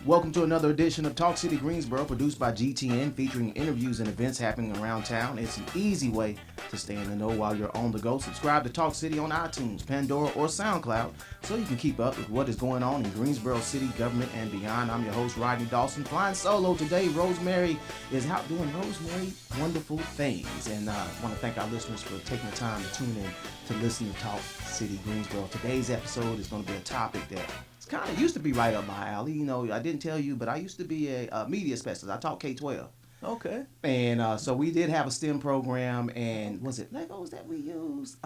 Welcome to another edition of Talk City Greensboro, produced by GTN, featuring interviews and events happening around town. It's an easy way to stay in the know while you're on the go. Subscribe to Talk City on iTunes, Pandora, or SoundCloud so you can keep up with what is going on in Greensboro City government and beyond. I'm your host, Rodney Dawson, flying solo today. Rosemary is out doing Rosemary wonderful things. And I want to thank our listeners for taking the time to tune in to listen to Talk City Greensboro. Today's episode is going to be a topic that kind of used to be right up my alley. You know, I didn't tell you, but I used to be a media specialist. I taught K-12. Okay. And so we did have a STEM program, and was it Legos that we used?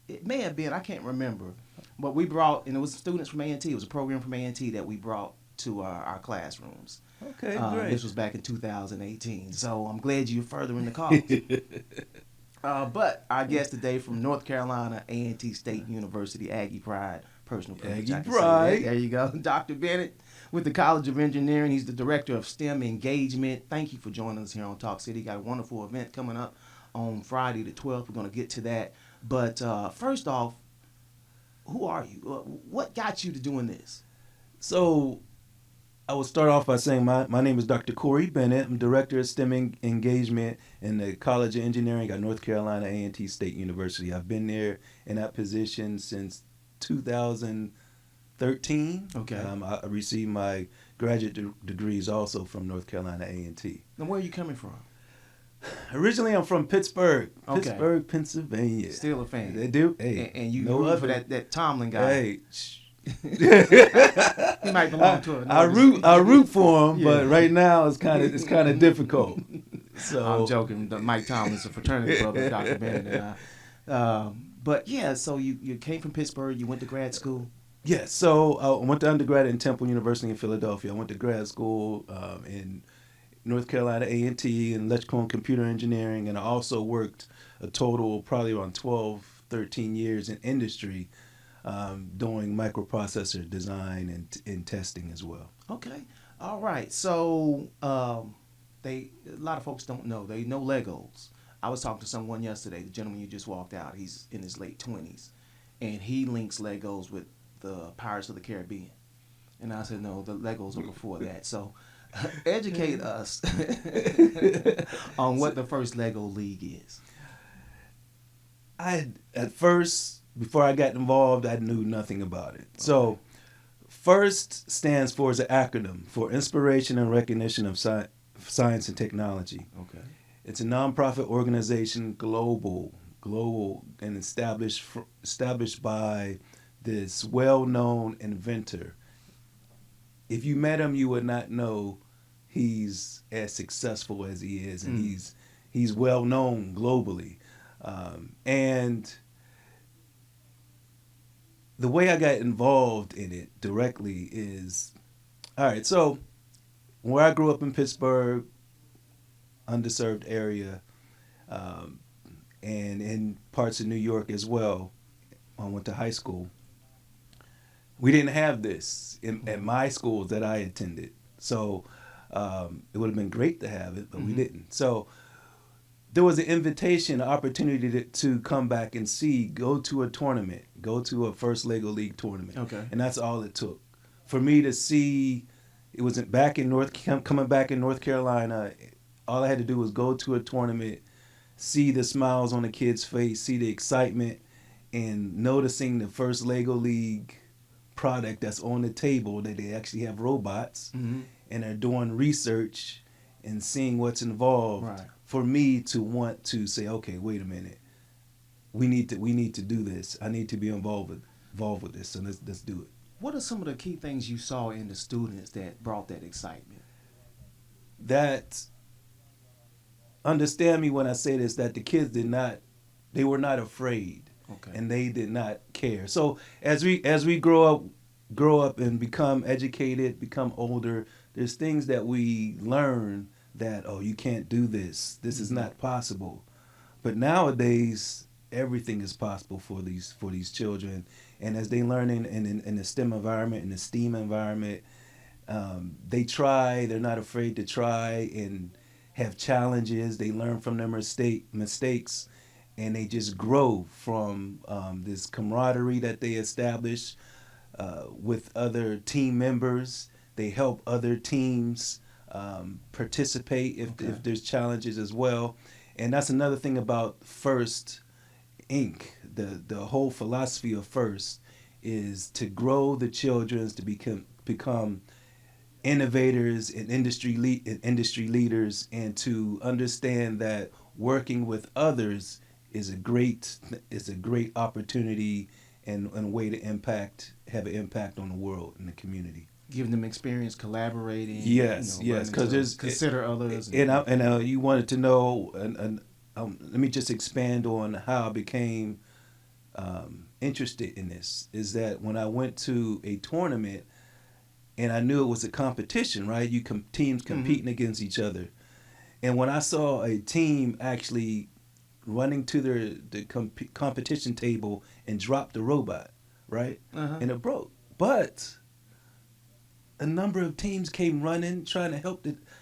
It may have been, I can't remember. But we brought, and it was students from A&T. It was a program from A&T that we brought to our classrooms. Okay, great. This was back in 2018. So I'm glad you're furthering the cause. But our guest today from North Carolina, A&T State University, Aggie Pride. Personal privilege. Aggie Pride. There you go. Dr. Bennett with the College of Engineering. He's the Director of STEM Engagement. Thank you for joining us here on Talk City. Got a wonderful event coming up on Friday the 12th. We're going to get to that. But first off, who are you? What got you to doing this? So I will start off by saying my name is Dr. Corey Bennett. I'm Director of STEM Engagement in the College of Engineering at North Carolina A&T State University. I've been there in that position since 2013. Okay. I received my graduate degrees also from North Carolina A&T. And where are you coming from? Originally, I'm from Pittsburgh, Okay. Pennsylvania. Still a fan. They do. Hey, And you no root other. for that Tomlin guy. Hey, He might belong to it. I root for him, Yeah. but right now it's kind of difficult. So I'm joking. Mike Tomlin's a fraternity brother, Dr. Bennett and I. But yeah, so you came from Pittsburgh. You went to grad school. yeah, so I went to undergrad in Temple University in Philadelphia. I went to grad school in North Carolina A&T in electrical and computer engineering, and I also worked a total probably around 12, 13 years in industry doing microprocessor design and testing as well. Okay, all right. So a lot of folks don't know. They know Legos. I was talking to someone yesterday, the gentleman you just walked out. He's in his late 20s, and he links Legos with the Pirates of the Caribbean. And I said, no, the Legos are before that. So educate us on what the first Lego League is. At first, before I got involved, I knew nothing about it. So FIRST stands for as an acronym for Inspiration and Recognition of Science and Technology. Okay. It's a nonprofit organization, global, and established by this well-known inventor. If you met him, you would not know he's as successful as he is, and he's well-known globally. And the way I got involved in it directly is, all right, so where I grew up in Pittsburgh, underserved area, and in parts of New York as well. I went to high school. We didn't have this at my schools that I attended. So it would have been great to have it, but we didn't. So there was an invitation, an opportunity to come back and go to a tournament, go to a first Lego League tournament. Okay. And that's all it took. For me to see, it was coming back in North Carolina. All I had to do was go to a tournament, see the smiles on the kid's face, see the excitement, and noticing the first Lego League product that's on the table, that they actually have robots and are doing research and seeing what's involved. Right. For me to want to say, okay, wait a minute, we need to do this. I need to be involved with this. So let's do it. What are some of the key things you saw in the students that brought that excitement? That, understand me when I say this, that the kids they were not afraid. Okay. And they did not care. So as we grow up and become educated, become older, there's things that we learn that, oh, you can't do this. This is not possible. But nowadays, everything is possible for these children. And as they learn in the STEM environment, in the STEAM environment, they try. They're not afraid to try and have challenges. They learn from their mistakes, and they just grow from this camaraderie that they establish with other team members. They help other teams participate if there's challenges as well. And that's another thing about First Inc. The whole philosophy of First is to grow the children to become innovators and industry leaders, and to understand that working with others is a great opportunity and way to have an impact on the world and the community. Giving them experience collaborating. Yes, because there's consider others. And you wanted to know, and let me just expand on how I became interested in this. Is that when I went to a tournament, and I knew it was a competition, right? Teams competing against each other, and when I saw a team actually running to the competition table and drop the robot, right, and it broke, but a number of teams came running trying to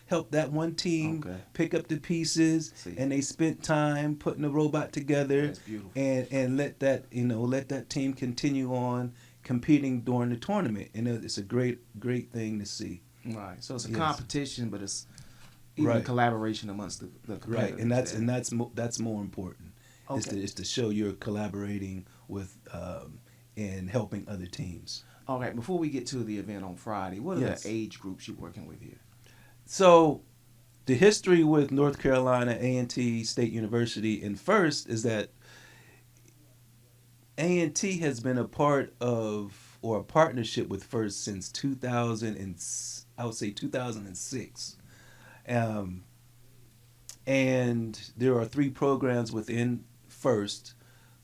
help that one team pick up the pieces. And they spent time putting the robot together. And let that team continue on competing during the tournament. And it's a great thing to see. Right. So it's a competition, but it's even a collaboration amongst the competitors. Right. And that's more important. Is to show you're collaborating with and helping other teams. All right, before we get to the event on Friday, what are the age groups you're working with here? So the history with North Carolina A&T State University in First is that A&T has been a part of, or a partnership with First since 2006. And there are 3 programs within First,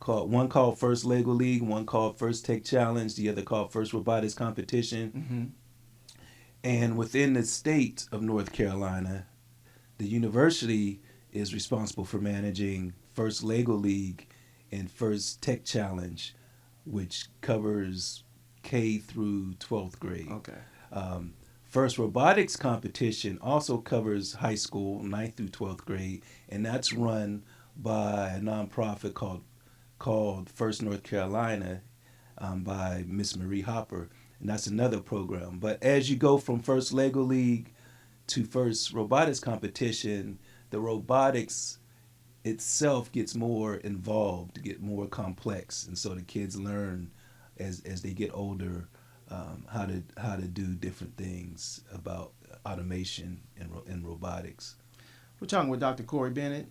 one called First Lego League, one called First Tech Challenge, the other called First Robotics Competition. And within the state of North Carolina, the university is responsible for managing First Lego League and First Tech Challenge, which covers K through 12th grade. First Robotics Competition also covers high school, 9th through 12th grade, and that's run by a nonprofit called First North Carolina by Miss Marie Hopper, and that's another program. But as you go from First Lego League to First Robotics Competition, the robotics itself gets more involved, get more complex, and so the kids learn as they get older how to do different things about automation and robotics. We're talking with Dr. Corey Bennett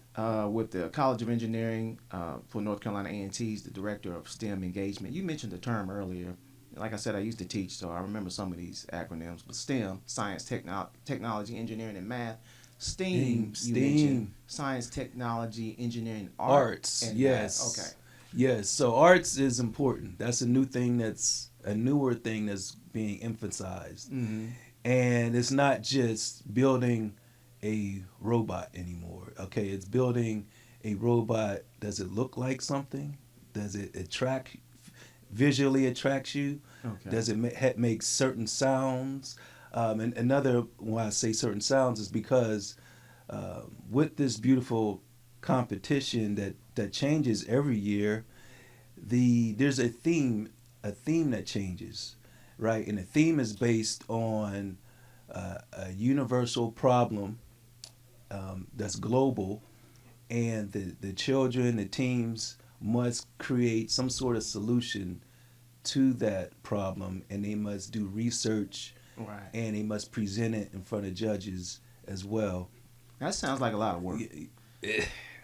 with the College of Engineering for North Carolina A&T. He's the Director of STEM Engagement. You mentioned the term earlier. Like I said, I used to teach, so I remember some of these acronyms. But STEM, science, technology, engineering, and math. STEAM, you mentioned science, technology, engineering, arts. And yes. Math. Okay. Yes, so arts is important. That's a newer thing that's being emphasized. And it's not just building a robot anymore. Okay, it's building a robot. Does it look like something? Does it visually attract you? Does it make certain sounds? And another why I say certain sounds is because with this beautiful competition that changes every year, there's a theme that changes, right? And the theme is based on a universal problem that's global, and the children, the teams must create some sort of solution to that problem, and they must do research, and they must present it in front of judges as well. That sounds like a lot of work.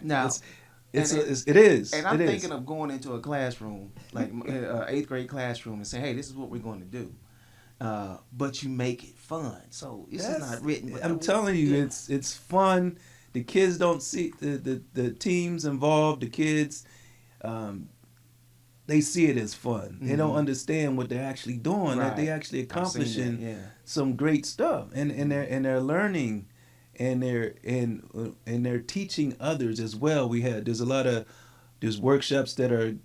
Now, it is. And I'm thinking of going into a classroom, like an 8th grade classroom, and say, hey, this is what we're going to do. But you make it fun. So this is not written. But I'm telling you, it's fun. The kids don't see the teams involved. The kids, they see it as fun. They don't understand what they're actually doing. That they actually accomplishing some great stuff, and they're learning, and they're teaching others as well. There's workshops that are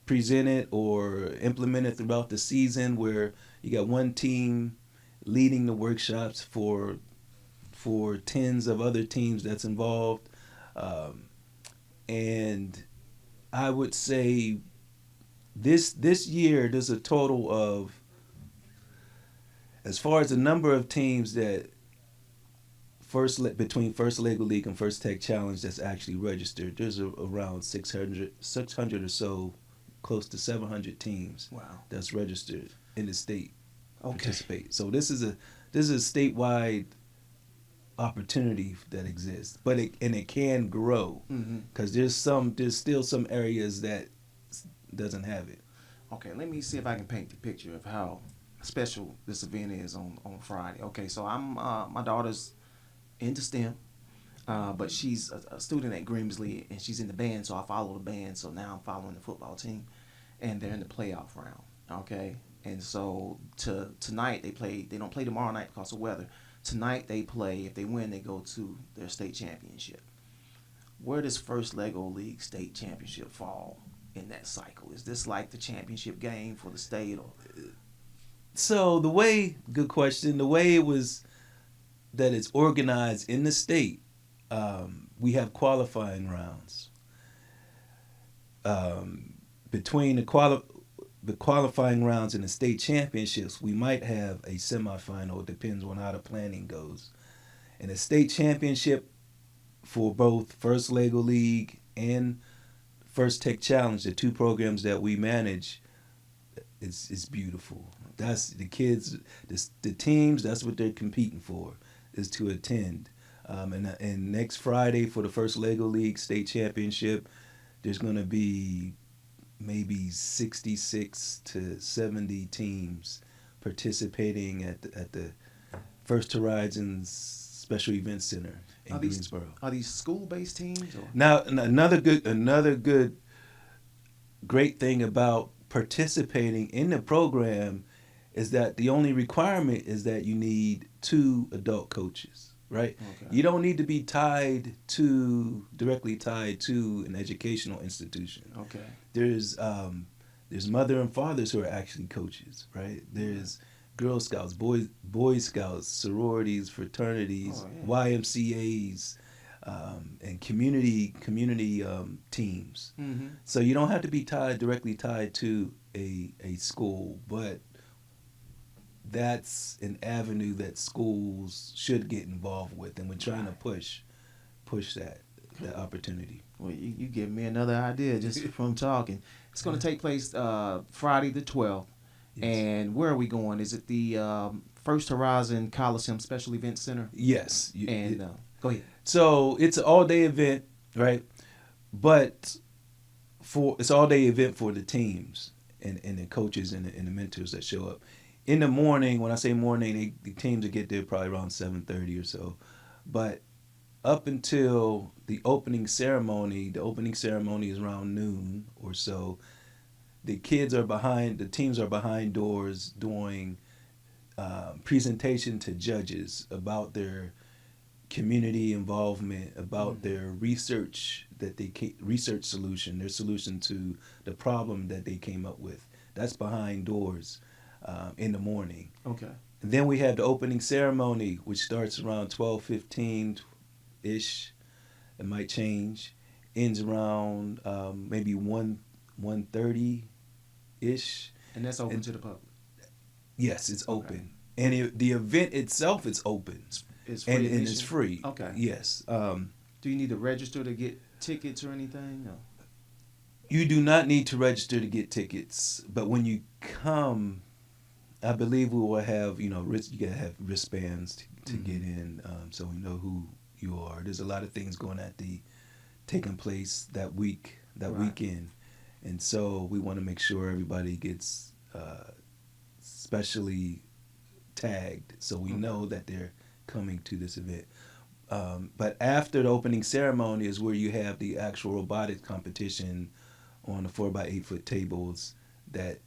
presented or implemented throughout the season where you got one team leading the workshops for tens of other teams that's involved, and I would say this year there's a total of As far as the number of teams that between First Lego League and First Tech Challenge that's actually registered, there's around 600 or so, close to 700 teams. Wow. That's registered in the state Okay. participate. So this is a statewide opportunity that exists, but it can grow because there's still some areas that doesn't have it. Okay, let me see if I can paint the picture of how special this event is on Friday. Okay, so I'm my daughter's into STEM, but she's a student at Grimsley and she's in the band, so I follow the band. So now I'm following the football team, and they're in the playoff round. Okay, and so tonight they don't play tomorrow night because of weather. Tonight they play. If they win, they go to their state championship. Where does First Lego League state championship fall in that cycle? Is this like the championship game for the state, or? So good question. The way it was that it's organized in the state, we have qualifying rounds. Between the qualifying rounds and the state championships, we might have a semifinal. It depends on how the planning goes. And the state championship for both First Lego League and First Tech Challenge, the two programs that we manage, is beautiful. That's the kids, the teams. That's what they're competing for, is to attend. And next Friday for the First Lego League state championship, there's going to be maybe 66 to 70 teams participating at the First Horizons Special Events Center in Greensboro. Are these school-based teams? Or? Now, another good, great thing about participating in the program is that the only requirement is that you need 2 adult coaches, right? Okay. You don't need to be directly tied to an educational institution. Okay. There's mother and fathers who are actually coaches, right? There's Girl Scouts, Boy Scouts, sororities, fraternities, YMCAs, and community teams. Mm-hmm. So you don't have to be directly tied to a school, but that's an avenue that schools should get involved with, and we're trying to push that opportunity. Well, you give me another idea just from talking. It's going to take place Friday the 12th. Yes. And where are we going? Is it the First Horizon Coliseum Special Event Center? Yes. Go ahead. So it's an all-day event, right? But it's all-day event for the teams and the coaches and the mentors that show up. In the morning, when I say morning, the teams will get there probably around 7:30 or so. But up until the opening ceremony is around noon or so. The teams are behind doors doing presentation to judges about their community involvement, about their research solution, their solution to the problem that they came up with. That's behind doors in the morning. Okay. And then we have the opening ceremony, which starts around 12:15-ish. It might change. Ends around maybe 1:30-ish. And that's open to the public? Yes, it's open. Okay. And the event itself is open. It's free. And it's free. Okay. Yes. Do you need to register to get tickets or anything? No. You do not need to register to get tickets, but when you come, I believe we will have, you gotta have wristbands to get in, so we know who you are. There's a lot of things taking place that weekend, and so we want to make sure everybody gets specially tagged so we know that they're coming to this event. But after the opening ceremony is where you have the actual robotics competition on the 4x8 foot tables. That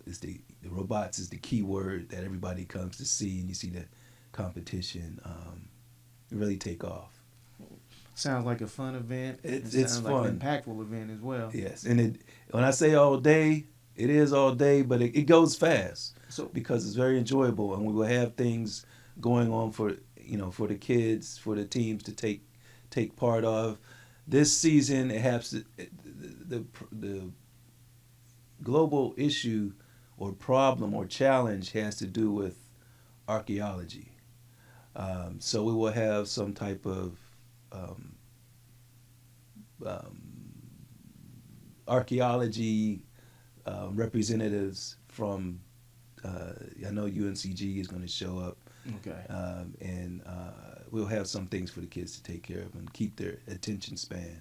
is the robots is the key word that everybody comes to see, and you see the competition really take off. Sounds like a fun event. It's sounds fun. Like an impactful event as well. Yes, and when I say all day, it is all day, but it goes fast because it's very enjoyable, and we will have things going on for the kids, for the teams to take part of. This season, the global issue or problem or challenge has to do with archaeology. So we will have some type of um, um, archaeology representatives from. I know UNCG is going to show up, Okay. and we'll have some things for the kids to take care of and keep their attention span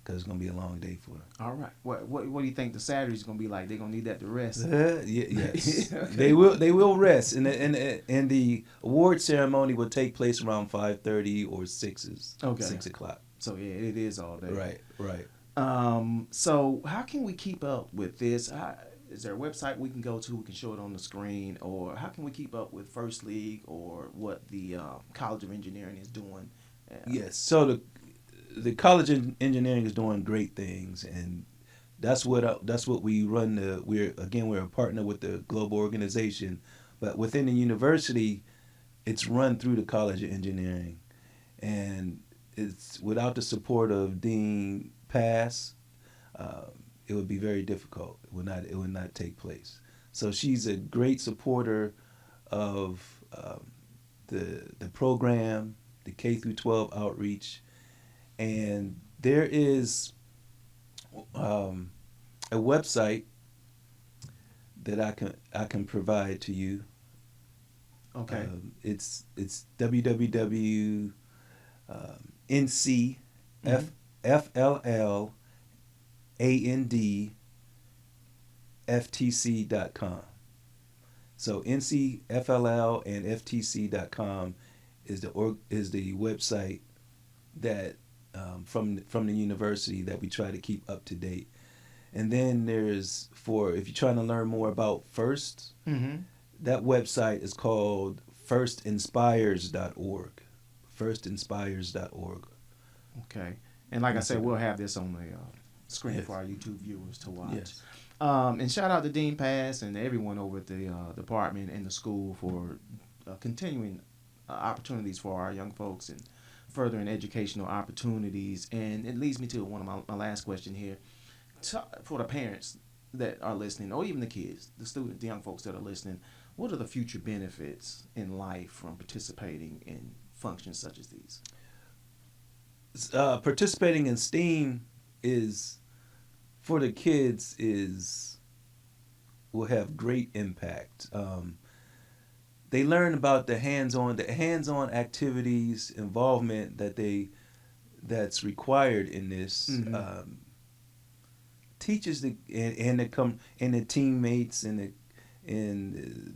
because it's going to be a long day for them. All right. What do you think the Saturday's gonna be like? They're gonna need that to rest. Yes, Okay. they will rest, and the award ceremony will take place around 5:30 or 6 o'clock. So yeah, it is all day. Right. So how can we keep up with this? Is there a website we can go to? We can show it on the screen, or how can we keep up with First League or what the College of Engineering is doing? Yes. So the College of Engineering is doing great things, and that's what we run. We're a partner with the global organization, but within the university, it's run through the College of Engineering, and it's without the support of Dean Pass, it would be very difficult. It would not take place. So she's a great supporter of the program, the K through 12 outreach, and there is a website that I can provide to you. Okay. It's www NC FLL ANDFTC.com. So NCFLL and FTC.com is the website that from the university that we try to keep up to date. And then there's if you're trying to learn more about FIRST, that website is called firstinspires.org. Firstinspires.org. Okay. And like I said, we'll have this on the screen for our YouTube viewers to watch. Yes. And shout out to Dean Pass and everyone over at the department and the school for continuing opportunities for our young folks and furthering educational opportunities. And it leads me to one of my last question here. For the parents that are listening, or even the kids, the students, the young folks that are listening, what are the future benefits in life from participating in functions such as these? Participating in STEAM for the kids will have great impact. They learn about the hands-on activities, involvement that's required in this. Teaches the teammates and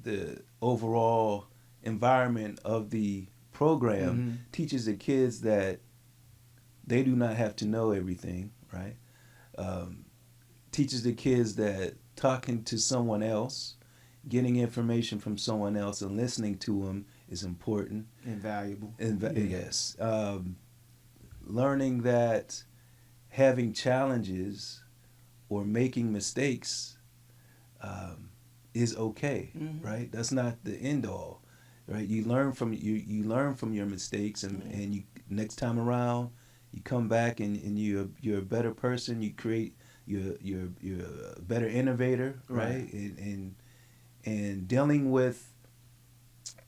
the overall environment of the program teaches the kids that they do not have to know everything, right? Teaches the kids that talking to someone else, getting information from someone else and listening to them is important. Invaluable. Yes. Learning that having challenges or making mistakes is okay, right? That's not the end all, right? You learn from your mistakes, and you next time around you come back and you're a better person. You create you're a better innovator, right? And dealing with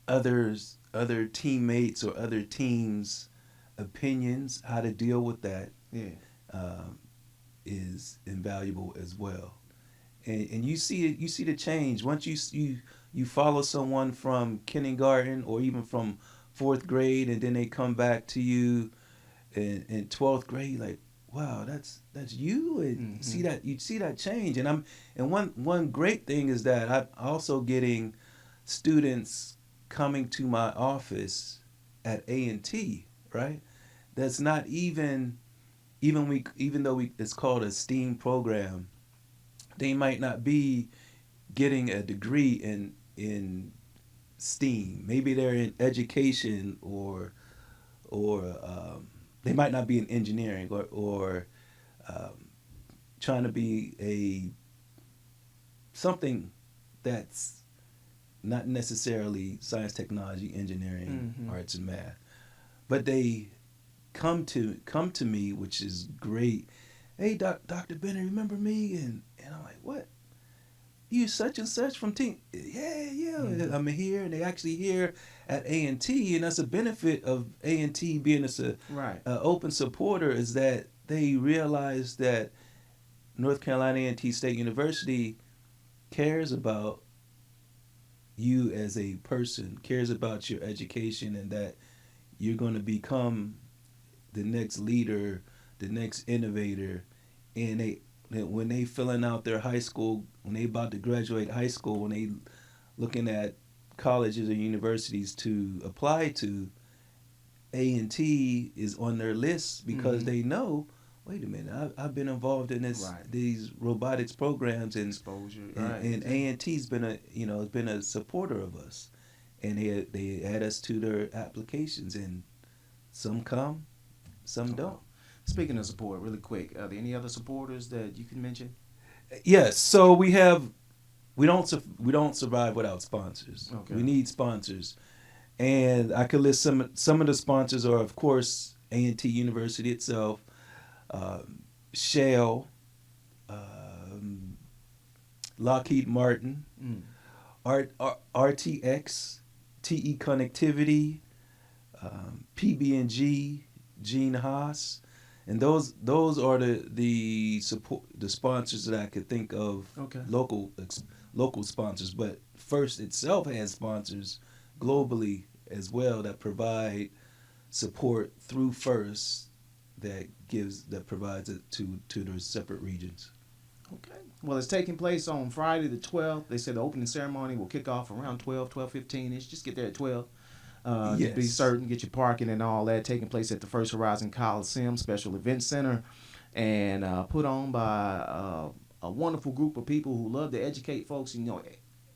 other teammates or other teams' opinions, how to deal with that. Is invaluable as well, and you see the change once you follow someone from kindergarten or even from 4th grade, and then they come back to you in 12th grade, like, wow, that's you, and you see that change. And one great thing is that I'm also getting students coming to my office at A&T, right? That's not even though it's called a STEAM program, they might not be getting a degree in STEAM. Maybe they're in education or they might not be in engineering or trying to be something that's not necessarily science, technology, engineering, arts, and math, but they come to me, which is great. Hey, Dr. Bennett, remember me? And I'm like, what? you such and such from team. Yeah. I'm here, and they actually here at A&T, and that's a benefit of A&T being a open supporter is that they realize that North Carolina A&T State University cares about you as a person, cares about your education, and that you're going to become the next leader, the next innovator. And when they filling out their high school, when they about to graduate high school, when they looking at colleges or universities to apply to, A&T is on their list because they know, wait a minute, I've been involved in these robotics programs, and exposure, and A&T's been a supporter of us, and they add us to their applications, and some come, some don't. Speaking of support, really quick, are there any other supporters that you can mention? Yes, so we don't survive without sponsors. Okay. We need sponsors, and I could list some of the sponsors are, of course, A&T University itself, Shell, Lockheed Martin, RTX, TE Connectivity, PB&G, Gene Haas, and those are the sponsors that I could think of. Okay. Local sponsors, but First itself has sponsors globally as well that provide support through First that provides it to their separate regions. Okay. Well, it's taking place on Friday the 12th. They said the opening ceremony will kick off around 12:15ish. Just get there at 12. Yes. To be certain, get your parking and all that. Taking place at the First Horizon Coliseum Special Event Center, and put on by a wonderful group of people who love to educate folks. You know,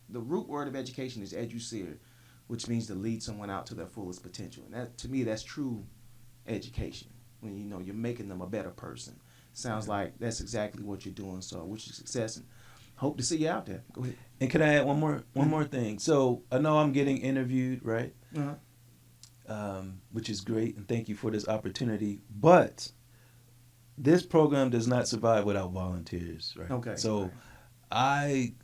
the root word of education is educere, which means to lead someone out to their fullest potential. And that, to me, that's true education. When you're making them a better person. Sounds like that's exactly what you're doing. So, I wish you success and hope to see you out there. Go ahead. And can I add one more thing? So I know I'm getting interviewed, right? Which is great, and thank you for this opportunity. But this program does not survive without volunteers, right? Okay. So right. I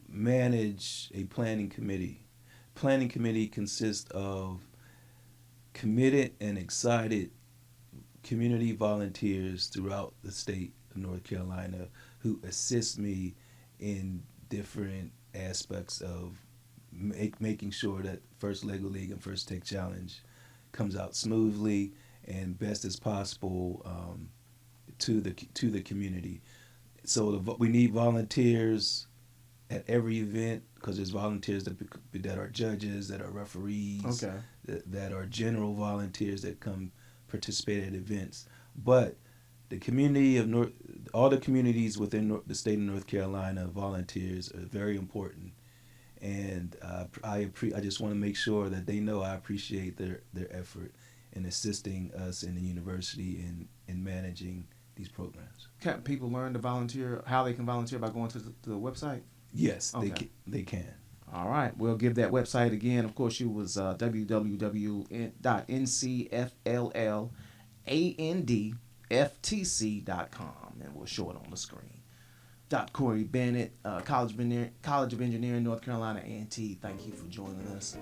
manage a planning committee. Planning committee consists of committed and excited community volunteers throughout the state of North Carolina who assist me in different aspects of making sure that First Lego League and First Tech Challenge comes out smoothly and best as possible to the community. So we need volunteers at every event because there's volunteers that are judges, that are referees, okay, that are general volunteers that come participate at events. But the community of all the communities within the state of North Carolina, volunteers are very important, and I just want to make sure that they know I appreciate their effort in assisting us in the university in managing these programs. Can people learn to volunteer? How they can volunteer by going to the website? Yes, okay. They can. All right, we'll give that website again. Of course, you was www.ncfllandftc.com, and we'll show it on the screen. Dr. Corey Bennett, College of Engineering, North Carolina A&T, thank you for joining us,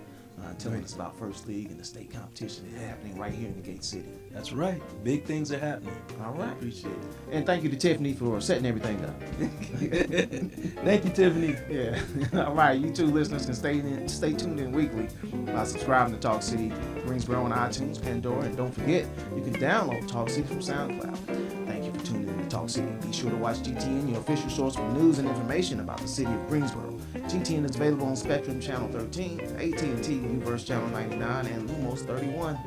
telling us about First League and the state competition that's happening right here in the Gate City. That's right. Big things are happening. All right. I appreciate it. And thank you to Tiffany for setting everything up. Thank you, Tiffany. Yeah. All right. You two listeners can stay tuned in weekly by subscribing to Talk City Greensboro on iTunes, Pandora, and don't forget, you can download Talk City from SoundCloud. Thank you for tuning in to Talk City. Be sure to watch GTN, your official source for news and information about the city of Greensboro. GTN is available on Spectrum Channel 13, AT&T Uverse Channel 99, and Lumos 31.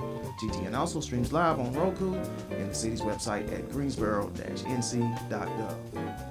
GTN also streams live on Roku and the city's website at greensboro-nc.gov.